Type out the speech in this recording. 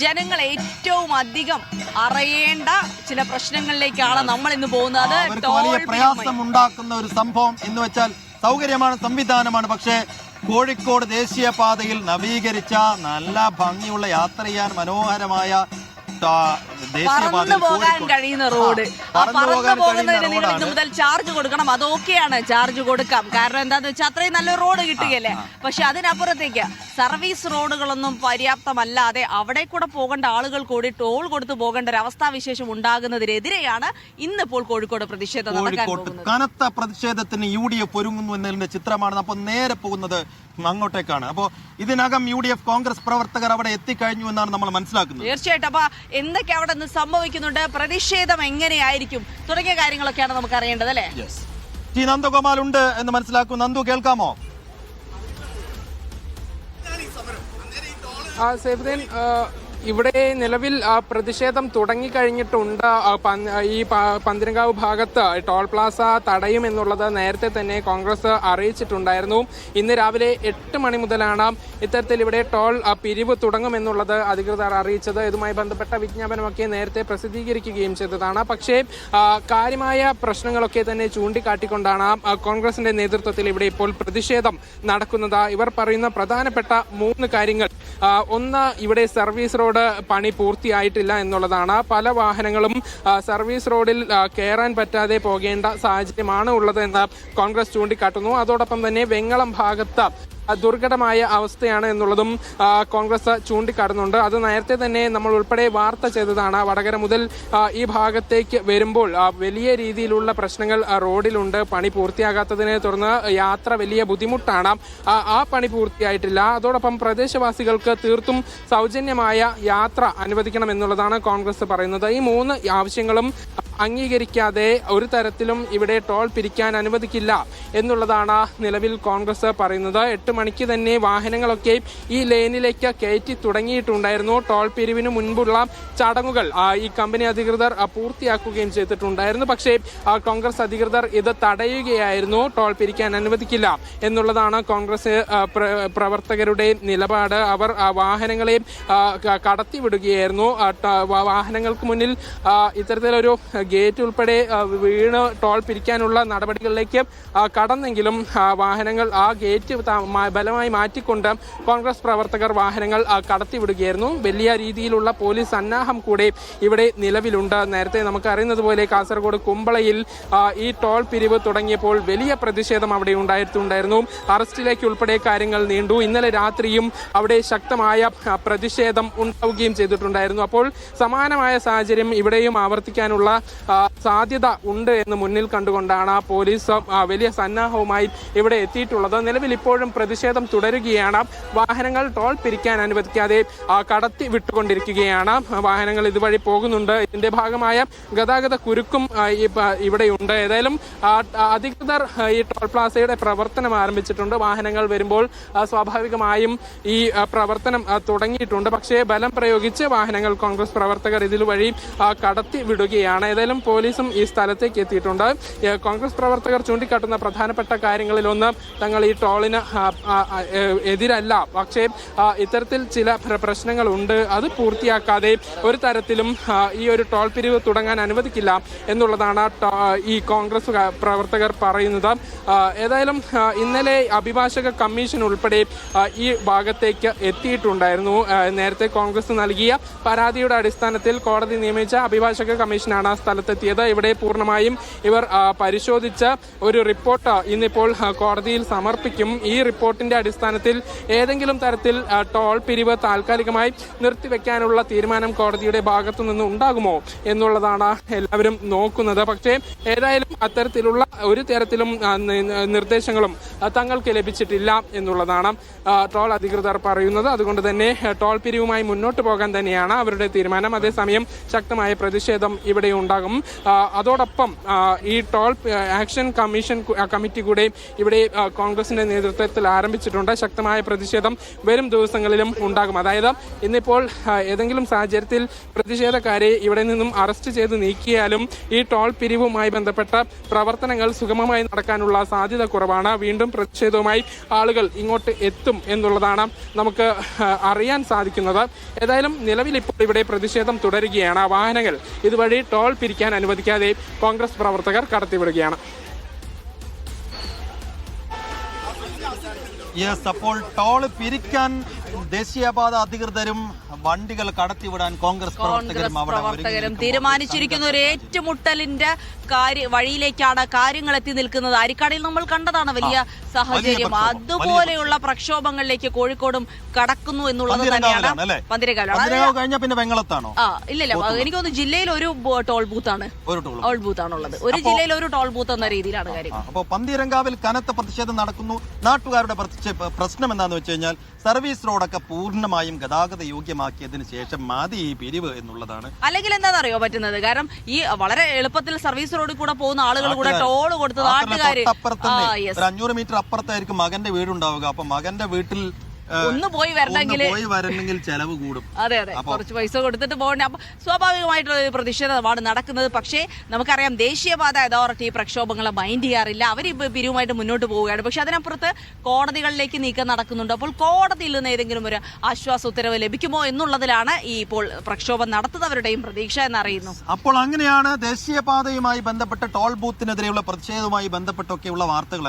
ജനങ്ങൾ ഏറ്റവും അധികം അറിയേണ്ട ചില പ്രശ്നങ്ങളിലേക്കാണ് നമ്മൾ ഇന്ന് പോകുന്നത്. വലിയ പ്രയാസം ഉണ്ടാക്കുന്ന ഒരു സംഭവം എന്ന് വെച്ചാൽ സൗകര്യമാണ്, സംവിധാനമാണ്. പക്ഷേ കോഴിക്കോട് ദേശീയപാതയിൽ നവീകരിച്ച നല്ല ഭംഗിയുള്ള യാത്ര ചെയ്യാൻ മനോഹരമായ പറന്നു പോകാൻ കഴിയുന്ന റോഡ്, ആ പറന്നു പോകുന്നതിന് നിങ്ങൾ ഇന്ന് മുതൽ ചാർജ് കൊടുക്കണം. അതൊക്കെയാണ്, ചാർജ് കൊടുക്കാം. കാരണം എന്താന്ന് വെച്ചാൽ അത്രയും നല്ല റോഡ് കിട്ടുകയല്ലേ. പക്ഷെ അതിനപ്പുറത്തേക്ക് സർവീസ് റോഡുകളൊന്നും പര്യാപ്തമല്ലാതെ അവിടെ കൂടെ പോകേണ്ട ആളുകൾ കൂടി ടോൾ കൊടുത്തു പോകേണ്ട ഒരു അവസ്ഥാവിശേഷം ഉണ്ടാകുന്നതിനെതിരെയാണ് ഇന്നിപ്പോൾ കോഴിക്കോട് പ്രതിഷേധം നടക്കാൻ പോകുന്നത്. കനത്ത പ്രതിഷേധത്തിന് UDF ഒരുങ്ങുന്നു എന്നതിന്റെ ചിത്രമാണ്. അപ്പോൾ നേരെ പോകുന്നത് അങ്ങോട്ടേക്കാണ്. അപ്പോൾ ഇതിനകം UDF കോൺഗ്രസ് പ്രവർത്തകർ അവിടെ എത്തിക്കഴിഞ്ഞു എന്നാണ് നമ്മൾ മനസ്സിലാക്കുന്നത്. തീർച്ചയായിട്ടും. അപ്പൊ എന്തൊക്കെ അവിടെ നിന്ന് സംഭവിക്കുന്നുണ്ട്, പ്രതിഷേധം എങ്ങനെയായിരിക്കും തുടങ്ങിയ കാര്യങ്ങളൊക്കെയാണ് നമുക്ക് അറിയേണ്ടത് അല്ലേ? ടി നന്ദഗോപാൽ ഉണ്ട് എന്ന് മനസ്സിലാക്കും. നന്ദു, കേൾക്കാമോ? ഇവിടെ നിലവിൽ പ്രതിഷേധം തുടങ്ങിക്കഴിഞ്ഞിട്ടുണ്ട്. ഈ പന്തീരങ്കാവ് ഭാഗത്ത് ടോൾ പ്ലാസ തടയുമെന്നുള്ളത് നേരത്തെ തന്നെ കോൺഗ്രസ് അറിയിച്ചിട്ടുണ്ടായിരുന്നു. ഇന്ന് രാവിലെ 8 മണി മുതലാണ് ഇത്തരത്തിൽ ഇവിടെ ടോൾ പിരിവ് തുടങ്ങുമെന്നുള്ളത് അധികൃതർ അറിയിച്ചത്. ഇതുമായി ബന്ധപ്പെട്ട വിജ്ഞാപനമൊക്കെ നേരത്തെ പ്രസിദ്ധീകരിക്കുകയും ചെയ്തതാണ്. പക്ഷേ കാര്യമായ പ്രശ്നങ്ങളൊക്കെ തന്നെ ചൂണ്ടിക്കാട്ടിക്കൊണ്ടാണ് കോൺഗ്രസിന്റെ നേതൃത്വത്തിൽ ഇവിടെ ഇപ്പോൾ പ്രതിഷേധം നടക്കുന്നത്. ഇവർ പറയുന്ന പ്രധാനപ്പെട്ട 3 കാര്യങ്ങൾ. ഒന്ന്, ഇവിടെ സർവീസ് റോഡ് പണി പൂർത്തിയായിട്ടില്ല എന്നുള്ളതാണ്. പല വാഹനങ്ങളും സർവീസ് റോഡിൽ കയറാൻ പറ്റാതെ പോകേണ്ട സാഹചര്യമാണ് ഉള്ളത് എന്ന് കോൺഗ്രസ് ചൂണ്ടിക്കാട്ടുന്നു. അതോടൊപ്പം തന്നെ വെങ്ങളം ഭാഗത്ത് ദുർഘടമായ അവസ്ഥയാണ് എന്നുള്ളതും കോൺഗ്രസ് ചൂണ്ടിക്കാട്ടുന്നുണ്ട്. അത് നേരത്തെ തന്നെ നമ്മൾ ഉൾപ്പെടെ വാർത്ത ചെയ്തതാണ്. വടകര മുതൽ ഈ ഭാഗത്തേക്ക് വരുമ്പോൾ വലിയ രീതിയിലുള്ള പ്രശ്നങ്ങൾ റോഡിലുണ്ട്. പണി പൂർത്തിയാകാത്തതിനെ തുടർന്ന് യാത്ര വലിയ ബുദ്ധിമുട്ടാണ്. ആ പണി പൂർത്തിയായിട്ടില്ല. അതോടൊപ്പം പ്രദേശവാസികൾക്ക് തീർത്തും സൗജന്യമായ യാത്ര അനുവദിക്കണം എന്നുള്ളതാണ് കോൺഗ്രസ് പറയുന്നത്. ഈ 3 ആവശ്യങ്ങളും അംഗീകരിക്കാതെ ഒരു തരത്തിലും ഇവിടെ ടോൾ പിരിക്കാൻ അനുവദിക്കില്ല എന്നുള്ളതാണ് നിലവിൽ കോൺഗ്രസ് പറയുന്നത്. 8 മണിക്ക് തന്നെ വാഹനങ്ങളൊക്കെ ഈ ലൈനിലേക്ക് കയറ്റി തുടങ്ങിയിട്ടുണ്ടായിരുന്നു. ടോൾ പിരിവിന് മുൻപുള്ള ചടങ്ങുകൾ ഈ കമ്പനി അധികൃതർ പൂർത്തിയാക്കുകയും ചെയ്തിട്ടുണ്ടായിരുന്നു. പക്ഷേ കോൺഗ്രസ് അധികൃതർ ഇത് തടയുകയായിരുന്നു. ടോൾ പിരിക്കാൻ അനുവദിക്കില്ല എന്നുള്ളതാണ് കോൺഗ്രസ് പ്രവർത്തകരുടെ നിലപാട്. അവർ വാഹനങ്ങളെ കടത്തിവിടുകയായിരുന്നു. വാഹനങ്ങൾക്ക് മുന്നിൽ ഇത്തരത്തിലൊരു ഗേറ്റ് ഉൾപ്പെടെ വീണ് ടോൾ പിരിക്കാനുള്ള നടപടികളിലേക്ക് കടന്നെങ്കിലും വാഹനങ്ങൾ ആ ഗേറ്റ് ബലമായി മാറ്റിക്കൊണ്ട് കോൺഗ്രസ് പ്രവർത്തകർ വാഹനങ്ങൾ കടത്തിവിടുകയായിരുന്നു. വലിയ രീതിയിലുള്ള പോലീസ് സന്നാഹം കൂടെ ഇവിടെ നിലവിലുണ്ട്. നേരത്തെ നമുക്ക് അറിയുന്നത് പോലെ കാസർഗോഡ് കുമ്പളയിൽ ഈ ടോൾ പിരിവ് തുടങ്ങിയപ്പോൾ വലിയ പ്രതിഷേധം അവിടെ ഉണ്ടായിരുന്നു. അറസ്റ്റിലേക്ക് ഉൾപ്പെടെ കാര്യങ്ങൾ നീണ്ടു. ഇന്നലെ രാത്രിയും അവിടെ ശക്തമായ പ്രതിഷേധം ഉണ്ടാവുകയും ചെയ്തിട്ടുണ്ടായിരുന്നു. അപ്പോൾ സമാനമായ സാഹചര്യം ഇവിടെയും ആവർത്തിക്കാനുള്ള സാധ്യത ഉണ്ട് എന്ന് മുന്നിൽ കണ്ടുകൊണ്ടാണ് പോലീസ് വലിയ സന്നാഹവുമായി ഇവിടെ എത്തിയിട്ടുള്ളത്. നിലവിൽ ഇപ്പോഴും പ്രതിഷേധം തുടരുകയാണ്. വാഹനങ്ങൾ ടോൾ പിരിക്കാൻ അനുവദിക്കാതെ കടത്തി വിട്ടുകൊണ്ടിരിക്കുകയാണ്. വാഹനങ്ങൾ ഇതുവഴി പോകുന്നുണ്ട്. ഇതിന്റെ ഭാഗമായ ഗതാഗത കുരുക്കും ഇവിടെയുണ്ട്. ഏതായാലും അധികൃതർ ഈ ടോൾ പ്ലാസയുടെ പ്രവർത്തനം ആരംഭിച്ചിട്ടുണ്ട്. വാഹനങ്ങൾ വരുമ്പോൾ സ്വാഭാവികമായും ഈ പ്രവർത്തനം തുടങ്ങിയിട്ടുണ്ട്. പക്ഷേ ബലം പ്രയോഗിച്ച് വാഹനങ്ങൾ കോൺഗ്രസ് പ്രവർത്തകർ ഇതിലുവഴി കടത്തി വിടുകയാണ്. ഏതായാലും പോലീസും ഈ സ്ഥലത്തേക്ക് എത്തിയിട്ടുണ്ട്. കോൺഗ്രസ് പ്രവർത്തകർ ചൂണ്ടിക്കാട്ടുന്ന പ്രധാനപ്പെട്ട കാര്യങ്ങളിലൊന്ന് തങ്ങൾ ഈ ടോളിന് എതിരല്ല, പക്ഷേ ഇത്തരത്തിൽ ചില പ്രശ്നങ്ങളുണ്ട്. അത് പൂർത്തിയാക്കാതെ ഒരു തരത്തിലും ഈ ഒരു ടോൾ പിരിവ് തുടങ്ങാൻ അനുവദിക്കില്ല എന്നുള്ളതാണ് ഈ കോൺഗ്രസ് പ്രവർത്തകർ പറയുന്നത്. ഏതായാലും ഇന്നലെ അഭിഭാഷക കമ്മീഷൻ ഉൾപ്പെടെ ഈ ഭാഗത്തേക്ക് എത്തിയിട്ടുണ്ടായിരുന്നു. നേരത്തെ കോൺഗ്രസ് നൽകിയ പരാതിയുടെ അടിസ്ഥാനത്തിൽ കോടതി നിയമിച്ച അഭിഭാഷക കമ്മീഷനാണ് സ്ഥലത്തെത്തിയത്. ഇവിടെ പൂർണ്ണമായും ഇവർ പരിശോധിച്ച ഒരു റിപ്പോർട്ട് ഇന്നിപ്പോൾ കോടതിയിൽ സമർപ്പിക്കും. ഈ റിപ്പോർട്ടിന്റെ അടിസ്ഥാനത്തിൽ ഏതെങ്കിലും തരത്തിൽ ടോൾ പിരിവ് താൽക്കാലികമായി നിർത്തിവെക്കാനുള്ള തീരുമാനം കോടതിയുടെ ഭാഗത്തു നിന്ന് ഉണ്ടാകുമോ എന്നുള്ളതാണ് എല്ലാവരും നോക്കുന്നത്. പക്ഷേ ഏതായാലും അത്തരത്തിലുള്ള ഒരു തരത്തിലും നിർദ്ദേശങ്ങളും തങ്ങൾക്ക് ലഭിച്ചിട്ടില്ല എന്നുള്ളതാണ് ടോൾ അധികൃതർ പറയുന്നത്. അതുകൊണ്ട് തന്നെ ടോൾ പിരിവുമായി മുന്നോട്ട് പോകാൻ തന്നെയാണ് അവരുടെ തീരുമാനം. അതേസമയം ശക്തമായ പ്രതിഷേധം ഇവിടെ ഉണ്ടാകും ഉണ്ടാകും. അതോടൊപ്പം ഈ ടോൾ ആക്ഷൻ കമ്മിറ്റി കൂടെ ഇവിടെ കോൺഗ്രസിന്റെ നേതൃത്വത്തിൽ ആരംഭിച്ചിട്ടുണ്ട്. ശക്തമായ പ്രതിഷേധം വരും ദിവസങ്ങളിലും ഉണ്ടാകും. അതായത് ഇന്നിപ്പോൾ ഏതെങ്കിലും സാഹചര്യത്തിൽ പ്രതിഷേധക്കാരെ ഇവിടെ നിന്നും അറസ്റ്റ് ചെയ്ത് നീക്കിയാലും ഈ ടോൾ പിരിവുമായി ബന്ധപ്പെട്ട പ്രവർത്തനങ്ങൾ സുഗമമായി നടക്കാനുള്ള സാധ്യത കുറവാണ്. വീണ്ടും പ്രതിഷേധവുമായി ആളുകൾ ഇങ്ങോട്ട് എത്തും എന്നുള്ളതാണ് നമുക്ക് അറിയാൻ സാധിക്കുന്നത്. ഏതായാലും നിലവിൽ ഇപ്പോൾ ഇവിടെ പ്രതിഷേധം തുടരുകയാണ്. വാഹനങ്ങൾ ഇതുവഴി ടോൾ പിരിക്കാൻ അനുവദിക്കാതെ കോൺഗ്രസ് പ്രവർത്തകർ കടത്തിവിടുകയാണ്. അപ്പോൾ ടോൾ പിരിക്കാൻ ദേശീയപാത അധികൃതരും വണ്ടികൾ കടത്തിവിടാൻ കോൺഗ്രസ് പ്രവർത്തകരും തീരുമാനിച്ചിരിക്കുന്ന ഒരു ഏറ്റുമുട്ടലിന്റെ വഴിയിലേക്കാണ് കാര്യങ്ങൾ എത്തി നിൽക്കുന്നത്. അരിക്കാടിയിൽ നമ്മൾ കണ്ടതാണ് വലിയ സാഹചര്യം. അതുപോലെയുള്ള പ്രക്ഷോഭങ്ങളിലേക്ക് കോഴിക്കോടും കടക്കുന്നു എന്നുള്ളത് തന്നെയാണ്. പന്തിരങ്കാവ് പിന്നെ വെങ്ങളത്താണോ? ഇല്ലല്ല, എനിക്ക് തോന്നുന്നു ജില്ലയിൽ ഒരു ടോൾ ബൂത്താണ് ഉള്ളത്. ഒരു ജില്ലയിൽ ഒരു ടോൾ ബൂത്ത് എന്ന രീതിയിലാണ് കാര്യം. അപ്പോൾ പന്തിരങ്കാവിൽ കനത്ത പ്രതിഷേധം നടക്കുന്നു. നാട്ടുകാരുടെ പ്രശ്നം എന്താന്ന് വെച്ച് കഴിഞ്ഞാൽ സർവീസ് റോഡൊക്കെ പൂർണ്ണമായും ഗതാഗത യോഗ്യമാക്കിയതിനു ശേഷം മതി ഈ പിരിവ് എന്നുള്ളതാണ്. അല്ലെങ്കിൽ എന്താണെന്നറിയോ പറ്റുന്നത്, കാരണം ഈ വളരെ എളുപ്പത്തിൽ സർവീസ് റോഡിൽ കൂടെ പോകുന്ന ആളുകൾ കൂടെ ടോൾ കൊടുത്ത് നാട്ടുകാര് 500 മീറ്റർ അപ്പുറത്തായിരിക്കും മകന്റെ വീടുണ്ടാവുക. അപ്പൊ മകന്റെ വീട്ടിൽ ഒന്ന് പോയി വരണമെങ്കിൽ ചെലവ് കൂടും. അതെ, കുറച്ച് പൈസ കൊടുത്തിട്ട് പോകണ്ടേ. അപ്പൊ സ്വാഭാവികമായിട്ടുള്ള ഒരു പ്രതിഷേധമാണ് നടക്കുന്നത്. പക്ഷേ നമുക്കറിയാം ദേശീയപാത അതോറിറ്റി പ്രക്ഷോഭങ്ങളെ മൈൻഡ് ചെയ്യാറില്ല. അവർ പിരിവുമായിട്ട് മുന്നോട്ട് പോവുകയാണ്. പക്ഷെ അതിനപ്പുറത്ത് കോടതികളിലേക്ക് നീക്കം നടക്കുന്നുണ്ട്. അപ്പോൾ കോടതിയിൽ നിന്ന് ഏതെങ്കിലും ഒരു ആശ്വാസ ഉത്തരവ് ലഭിക്കുമോ എന്നുള്ളതിലാണ് ഈ ഇപ്പോൾ പ്രക്ഷോഭം നടത്തുന്നവരുടെയും പ്രതീക്ഷ എന്നറിയുന്നു. അപ്പോൾ അങ്ങനെയാണ് ദേശീയപാതയുമായി ബന്ധപ്പെട്ട ടോൾ ബൂത്തിനെതിരെയുള്ള പ്രതിഷേധവുമായി ബന്ധപ്പെട്ടൊക്കെയുള്ള വാർത്തകൾ